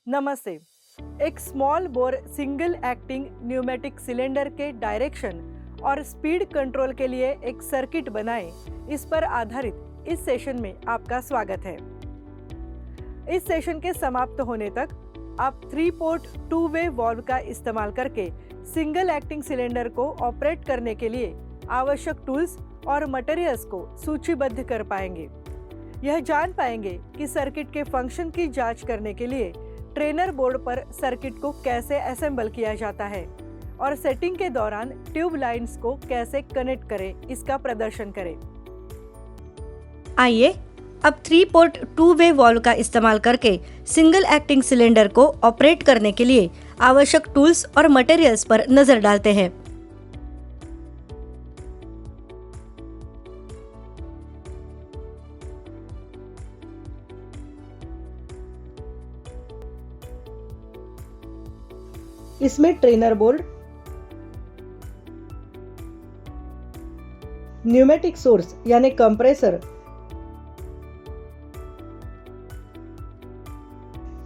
नमस्ते। एक small bore single acting pneumatic cylinder के डायरेक्शन और स्पीड कंट्रोल के लिए एक सर्किट बनाएं, इस पर आधारित इस सेशन में आपका स्वागत है। इस सेशन के समाप्त होने तक आप 3 पोर्ट 2 वे वॉल्व का इस्तेमाल करके सिंगल एक्टिंग सिलेंडर को ऑपरेट करने के लिए आवश्यक टूल्स और मटेरियल्स को सूचीबद्ध कर पाएंगे। यह जान पाएंगे कि सर्किट के फंक्शन की जांच करने के लिए ट्रेनर बोर्ड पर सर्किट को कैसे असेंबल किया जाता है और सेटिंग के दौरान ट्यूब लाइंस को कैसे कनेक्ट करें, इसका प्रदर्शन करें। आइए अब 3 पोर्ट 2 वे वॉल्व का इस्तेमाल करके सिंगल एक्टिंग सिलेंडर को ऑपरेट करने के लिए आवश्यक टूल्स और मटेरियल्स पर नजर डालते हैं। इसमें ट्रेनर बोर्ड, न्यूमेटिक सोर्स यानी compressor,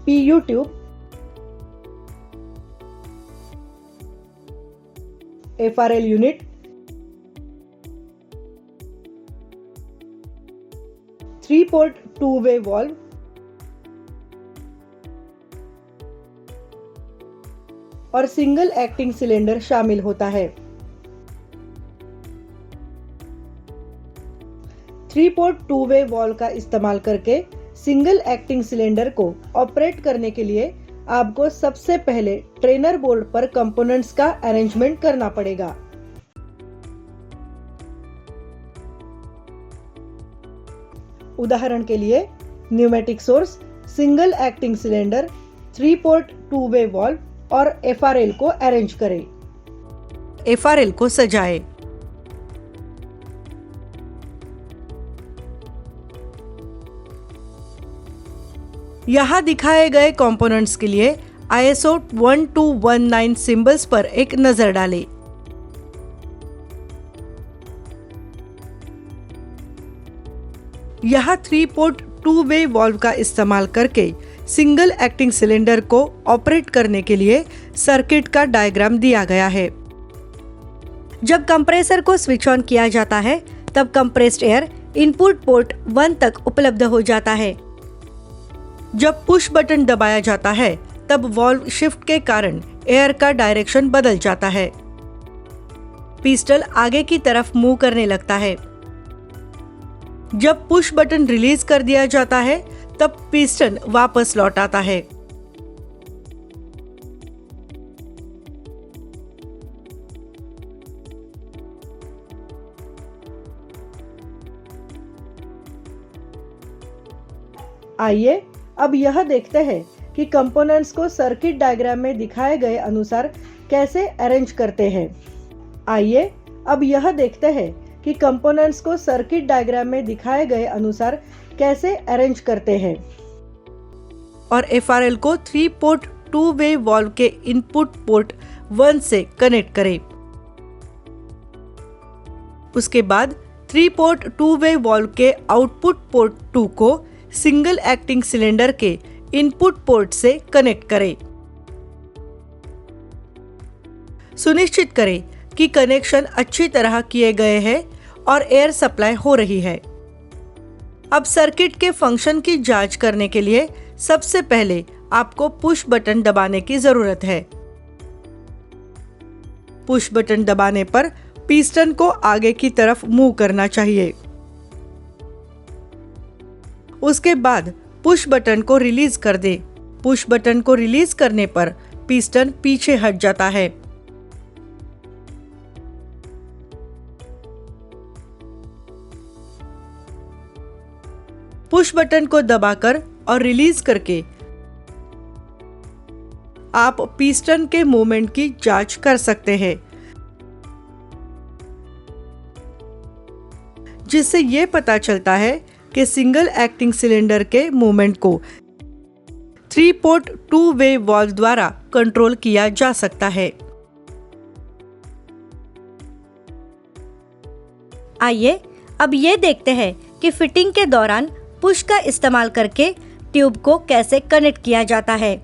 PU tube, FRL unit, 3 port 2 way valve, और सिंगल एक्टिंग सिलेंडर शामिल होता है। 3 पोर्ट 2 वे वॉल्व का इस्तेमाल करके सिंगल एक्टिंग सिलेंडर को ऑपरेट करने के लिए आपको सबसे पहले ट्रेनर बोर्ड पर कंपोनेंट्स का अरेंजमेंट करना पड़ेगा। उदाहरण के लिए pneumatic source, single acting cylinder, 3 port 2 way valve और एफआरएल को अरेंज करें। एफआरएल को सजाएं। यहाँ दिखाए गए कंपोनेंट्स के लिए ISO 1219 सिंबल्स पर एक नजर डालें। यहाँ 3 पोर्ट 2 वे वॉल्व का इस्तेमाल करके सिंगल एक्टिंग सिलेंडर को ऑपरेट करने के लिए सर्किट का डायग्राम दिया गया है। जब कंप्रेसर को स्विच ऑन किया जाता है तब कंप्रेस्ड एयर इनपुट पोर्ट 1 तक उपलब्ध हो जाता है। जब पुश बटन दबाया जाता है तब वॉल्व शिफ्ट के कारण एयर का डायरेक्शन बदल जाता है। पिस्टन आगे की तरफ मूव करने लगता है। जब पुश बटन रिलीज कर दिया जाता है तब पिस्टन वापस लौट आता है। आइए अब यह देखते हैं कि कंपोनेंट्स को सर्किट डायग्राम में दिखाए गए अनुसार कैसे अरेंज करते हैं। आइए अब यह देखते हैं कि कंपोनेंट्स को सर्किट डायग्राम में दिखाए गए अनुसार कैसे अरेंज करते हैं और एफआरएल को 3 पोर्ट 2 वे वॉल्व के इनपुट पोर्ट 1 से कनेक्ट करें। उसके बाद 3 पोर्ट 2 वे वॉल्व के आउटपुट पोर्ट 2 को सिंगल एक्टिंग सिलेंडर के इनपुट पोर्ट से कनेक्ट करें। सुनिश्चित करें कि कनेक्शन अच्छी तरह किए गए हैं और एयर सप्लाई हो रही है। अब सर्किट के फंक्शन की जांच करने के लिए सबसे पहले आपको पुश बटन दबाने की जरूरत है। पुश बटन दबाने पर पिस्टन को आगे की तरफ मूव करना चाहिए। उसके बाद पुश बटन को रिलीज कर दे। पुश बटन को रिलीज करने पर पिस्टन पीछे हट जाता है। पुश बटन को दबाकर और रिलीज करके आप पिस्टन के मूवमेंट की जांच कर सकते हैं, जिससे ये पता चलता है कि सिंगल एक्टिंग सिलेंडर के मूवमेंट को 3 पोर्ट 2 वे वॉल्व द्वारा कंट्रोल किया जा सकता है। आइए अब ये देखते हैं कि फिटिंग के दौरान पुश का इस्तेमाल करके ट्यूब को कैसे कनेक्ट किया जाता है।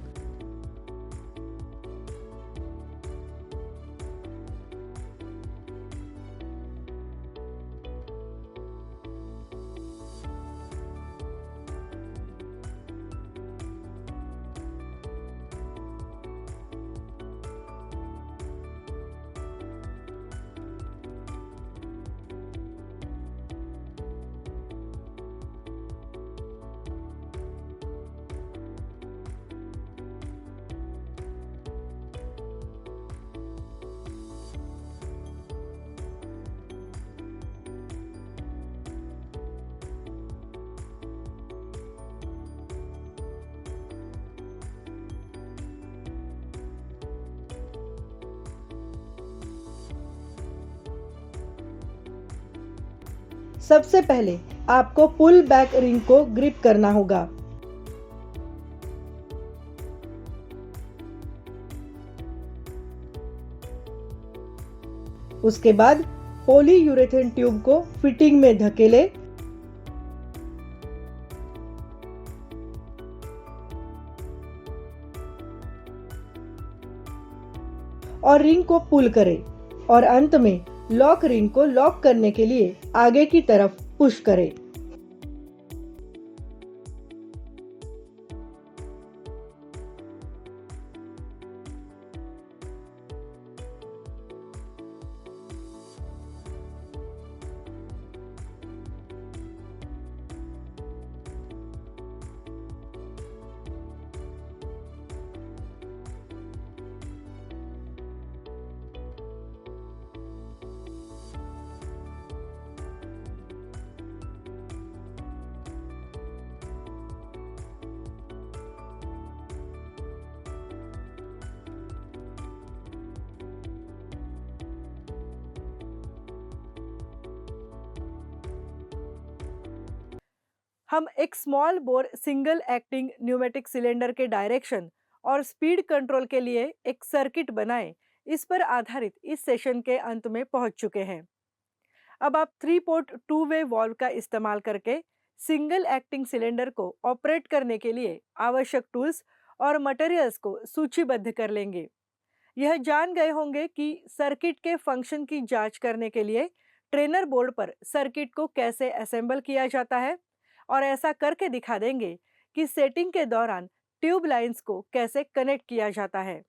सबसे पहले आपको पुल बैक रिंग को ग्रिप करना होगा। उसके बाद पॉलीयूरेथेन ट्यूब को फिटिंग में धकेले और रिंग को पुल करें और अंत में लॉक रिंग को लॉक करने के लिए आगे की तरफ पुश करें। हम एक small bore single acting pneumatic cylinder के डायरेक्शन और स्पीड कंट्रोल के लिए एक सर्किट बनाएं, इस पर आधारित इस सेशन के अंत में पहुंच चुके हैं। अब आप 3 पोर्ट 2 वे वॉल्व का इस्तेमाल करके सिंगल एक्टिंग सिलेंडर को ऑपरेट करने के लिए आवश्यक टूल्स और मटेरियल्स को सूचीबद्ध कर लेंगे। यह जान गए होंगे कि सर्किट के फंक्शन की जांच करने के लिए ट्रेनर बोर्ड पर सर्किट को कैसे असेंबल किया जाता है और ऐसा करके दिखा देंगे कि सेटिंग के दौरान ट्यूब लाइंस को कैसे कनेक्ट किया जाता है।